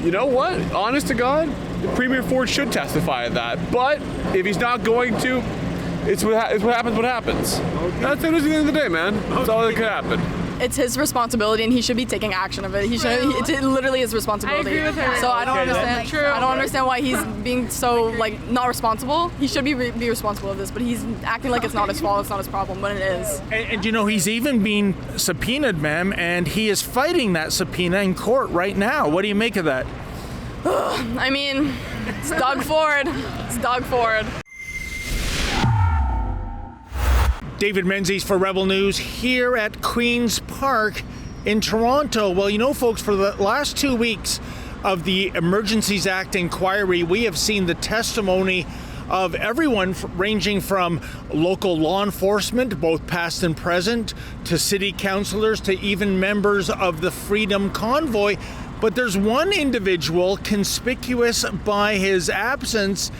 you know what? Honest to God, Premier Ford should testify at that. But if he's not going to, it's what happens. What happens? Okay. That's it. At the end of the day, man. That's all that could happen. It's his responsibility, and he should be taking action of it. It's literally his responsibility. I agree with her. So I don't understand. True. I don't understand why he's being so not responsible. He should be responsible of this, but he's acting like it's not his fault. It's not his problem, when it is. And you know, he's even being subpoenaed, ma'am, and he is fighting that subpoena in court right now. What do you make of that? I mean, it's Doug Ford. It's Doug Ford. David Menzies for Rebel News here at Queen's Park in Toronto. Well, you know, folks, for the last 2 weeks of the Emergencies Act inquiry, we have seen the testimony of everyone ranging from local law enforcement, both past and present, to city councillors, to even members of the Freedom Convoy. But there's one individual conspicuous by his absence,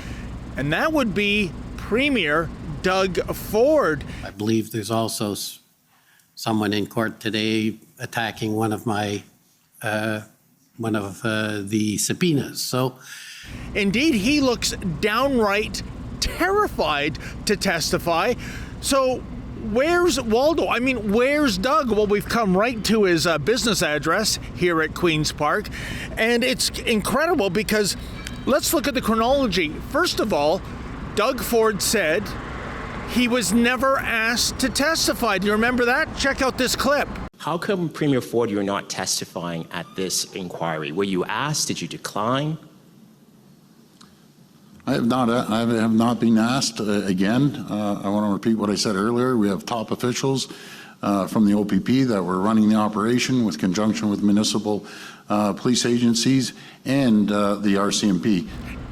and that would be Premier Doug Ford. I believe there's also someone in court today attacking one of the subpoenas. So, indeed, he looks downright terrified to testify. So, where's Waldo? I mean, where's Doug? Well, we've come right to his business address here at Queen's Park, and it's incredible because let's look at the chronology. First of all, Doug Ford said he was never asked to testify. Do you remember that? Check out this clip. How come, Premier Ford, you're not testifying at this inquiry? Were you asked? Did you decline? I have not been asked. Again, I want to repeat what I said earlier. We have top officials from the OPP that were running the operation with conjunction with municipal police agencies and the RCMP.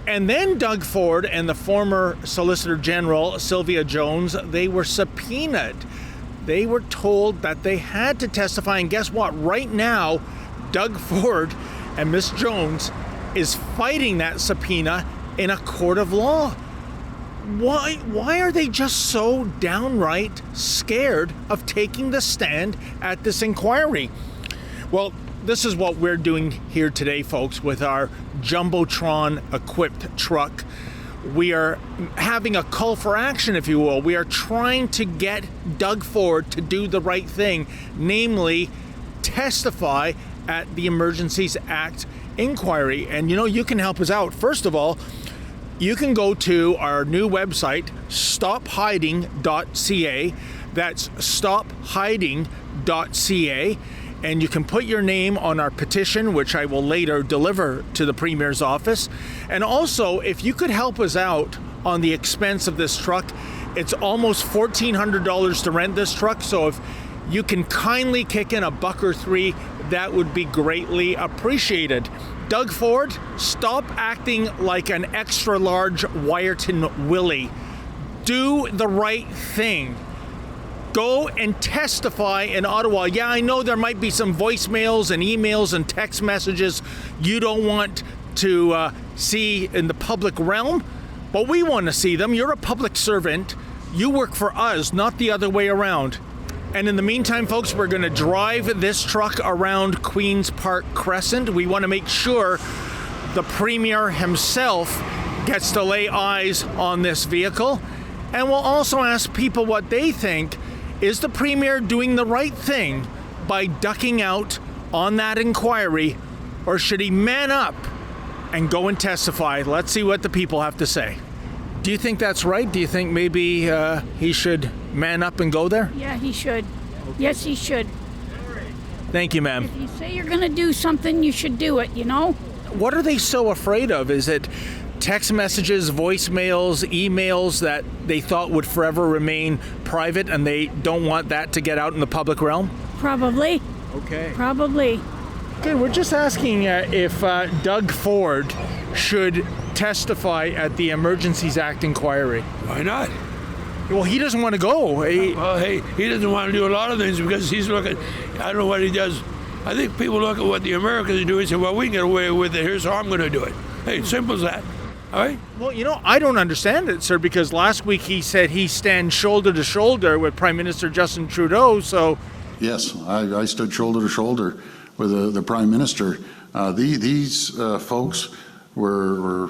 And then Doug Ford and the former Solicitor General, Sylvia Jones, they were subpoenaed. They were told that they had to testify. And guess what? Right now, Doug Ford and Miss Jones is fighting that subpoena in a court of law. Why are they just so downright scared of taking the stand at this inquiry? Well, this is what we're doing here today, folks, with our Jumbotron-equipped truck. We are having a call for action, if you will. We are trying to get Doug Ford to do the right thing, namely testify at the Emergencies Act inquiry. And, you know, you can help us out. First of all, you can go to our new website, stophiding.ca. That's stophiding.ca. And you can put your name on our petition, which I will later deliver to the Premier's office. And also, if you could help us out on the expense of this truck, it's almost $1,400 to rent this truck. So if you can kindly kick in $1 or $3, that would be greatly appreciated. Doug Ford, stop acting like an extra large Wyerton Willie. Do the right thing. Go and testify in Ottawa. Yeah, I know there might be some voicemails and emails and text messages you don't want to see in the public realm, but we want to see them. You're a public servant. You work for us, not the other way around. And in the meantime, folks, we're going to drive this truck around Queen's Park Crescent. We want to make sure the Premier himself gets to lay eyes on this vehicle. And we'll also ask people what they think. Is the Premier doing the right thing by ducking out on that inquiry, or should he man up and go and testify? Let's see what the people have to say. Do you think that's right? Do you think maybe he should man up and go there? Yeah, he should. Yes, he should. Thank you, ma'am. If you say you're going to do something, you should do it, you know? What are they so afraid of? Is it text messages, voicemails, emails that they thought would forever remain private and they don't want that to get out in the public realm? Probably. Okay. Probably. Okay, we're just asking if Doug Ford should testify at the Emergencies Act inquiry. Why not? Well, he doesn't want to go. He doesn't want to do a lot of things because he's looking, I don't know what he does. I think people look at what the Americans are doing and say, well, we can get away with it here, so I'm going to do it. Hey, simple as that. All right? Well, you know, I don't understand it, sir, because last week he said he stands shoulder to shoulder with Prime Minister Justin Trudeau, so... Yes, I stood shoulder to shoulder with the Prime Minister These folks were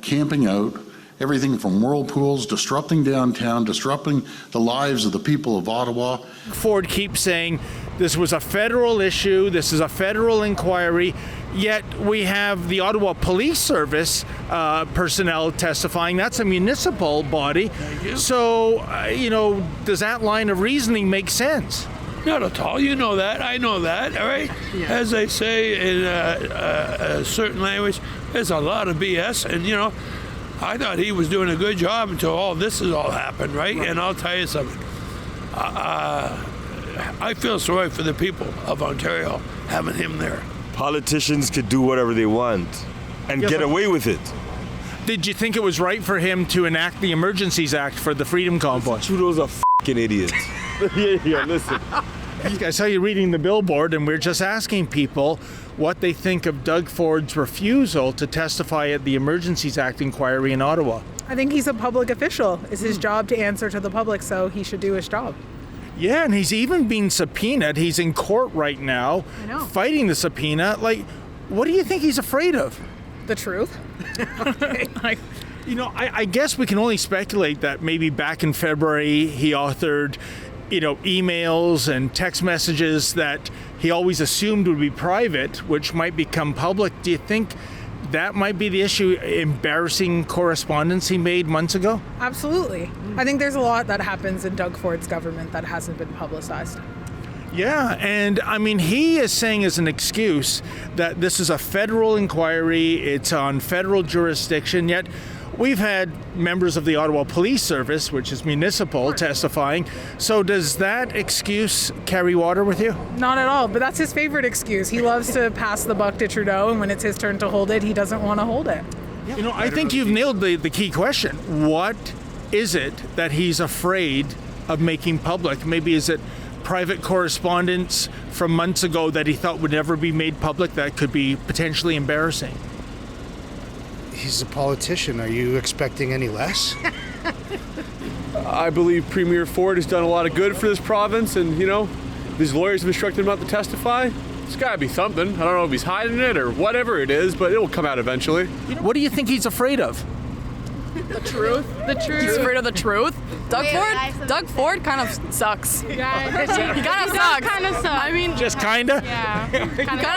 camping out, everything from whirlpools, disrupting downtown, disrupting the lives of the people of Ottawa. Ford keeps saying this was a federal issue, this is a federal inquiry, yet we have the Ottawa Police Service personnel testifying. That's a municipal body. So, does that line of reasoning make sense? Not at all. You know that. I know that. All right. Yeah. As they say in a certain language, there's a lot of BS. And I thought he was doing a good job until all this has all happened, right? And I'll tell you something. I feel sorry for the people of Ontario having him there. Politicians could do whatever they want and get away with it. Did you think it was right for him to enact the Emergencies Act for the Freedom Convoy? Trudeau's a f***ing idiot. yeah, listen. I saw you reading the billboard, and we're just asking people what they think of Doug Ford's refusal to testify at the Emergencies Act inquiry in Ottawa. I think he's a public official. It's his job to answer to the public, so he should do his job. Yeah, and he's even being subpoenaed. He's in court right now, fighting the subpoena. What do you think he's afraid of? The truth. I guess we can only speculate that maybe back in February he authored, emails and text messages that he always assumed would be private, which might become public. Do you think that might be the issue, embarrassing correspondence he made months ago? Absolutely. I think there's a lot that happens in Doug Ford's government that hasn't been publicized. Yeah, and he is saying as an excuse that this is a federal inquiry, it's on federal jurisdiction, yet we've had members of the Ottawa Police Service, which is municipal, testifying. So does that excuse carry water with you? Not at all, but that's his favorite excuse. He loves to pass the buck to Trudeau, and when it's his turn to hold it, he doesn't want to hold it. I think you've nailed the key question. What is it that he's afraid of making public? Maybe is it private correspondence from months ago that he thought would never be made public that could be potentially embarrassing? He's a politician. Are you expecting any less? I believe Premier Ford has done a lot of good for this province, and these lawyers have instructed him not to testify. It's got to be something. I don't know if he's hiding it or whatever it is, but it will come out eventually. What do you think he's afraid of? The truth. He's afraid of the truth. Doug Ford kind of sucks. Yeah, he kind of sucks. I mean, just kinda. Yeah.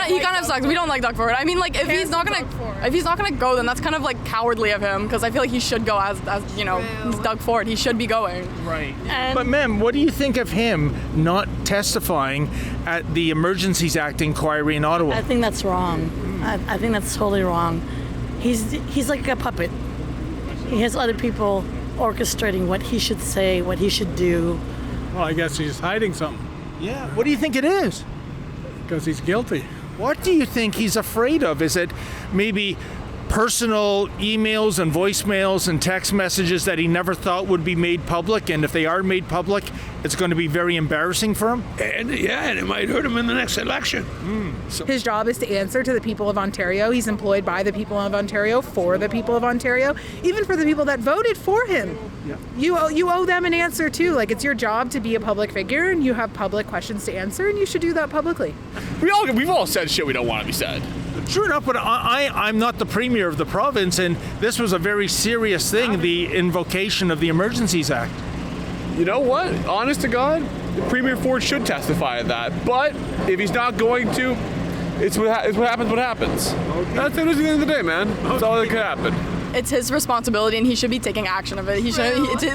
He kind of sucks. We don't like Doug Ford. I mean, if he's not gonna go, then that's kind of cowardly of him, because I feel like he should go as he's Doug Ford. He should be going. Right. But ma'am, what do you think of him not testifying at the Emergencies Act inquiry in Ottawa? I think that's wrong. I think that's totally wrong. He's like a puppet. He has other people orchestrating what he should say, what he should do. Well, I guess he's hiding something. Yeah. What do you think it is? Because he's guilty. What do you think he's afraid of? Is it maybe personal emails and voicemails and text messages that he never thought would be made public, and if they are made public, it's going to be very embarrassing for him? And it might hurt him in the next election. His job is to answer to the people of Ontario. He's employed by the people of Ontario, for the people of Ontario, even for the people that voted for him. Yeah. You owe them an answer too. It's your job to be a public figure, and you have public questions to answer, and you should do that publicly. We've all said shit we don't want to be said. Sure enough, but I'm not the premier of the province, and this was a very serious thing, the invocation of the Emergencies Act. You know what? Honest to God, the Premier Ford should testify at that. But if he's not going to, it's what happens. What happens? Okay. That's it. At the end of the day, man. That's all that could happen. It's his responsibility, and he should be taking action of it. It's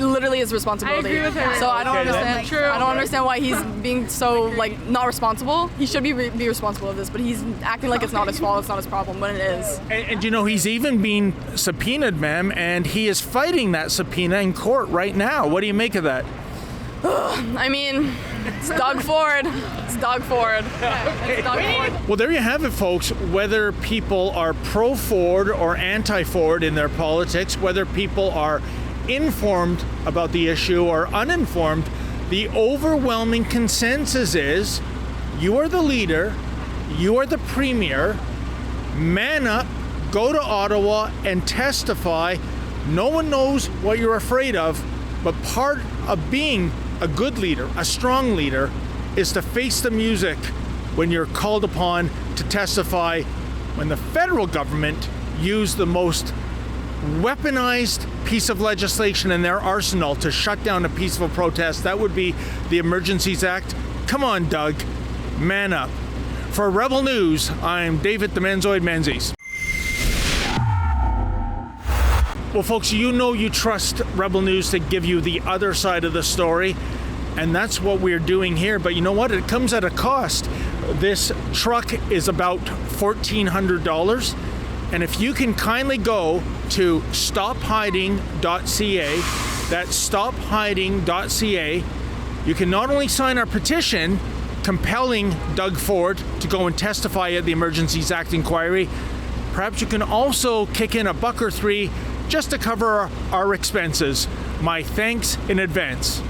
literally his responsibility. I agree with her. So I don't understand. I don't understand why he's being so not responsible. He should be responsible of this, but he's acting like it's not his fault. It's not his problem when it is. And he's even being subpoenaed, ma'am, and he is fighting that subpoena in court right now. What do you make of that? I mean, it's Doug Ford. It's Doug Ford. It's Doug Ford. Well, there you have it, folks. Whether people are pro-Ford or anti-Ford in their politics, whether people are informed about the issue or uninformed, the overwhelming consensus is you are the leader, you are the premier, man up, go to Ottawa and testify. No one knows what you're afraid of, but part of being a good leader, a strong leader, is to face the music when you're called upon to testify when the federal government used the most weaponized piece of legislation in their arsenal to shut down a peaceful protest. That would be the Emergencies Act. Come on, Doug, man up. For Rebel News, I'm David the Menzoid Menzies. Well, folks, you know you trust Rebel News to give you the other side of the story, and that's what we're doing here. But you know what? It comes at a cost. This truck is about $1,400. And if you can kindly go to stophiding.ca, that's stophiding.ca, you can not only sign our petition compelling Doug Ford to go and testify at the Emergencies Act inquiry, perhaps you can also kick in $1 or $3 just to cover our expenses. My thanks in advance.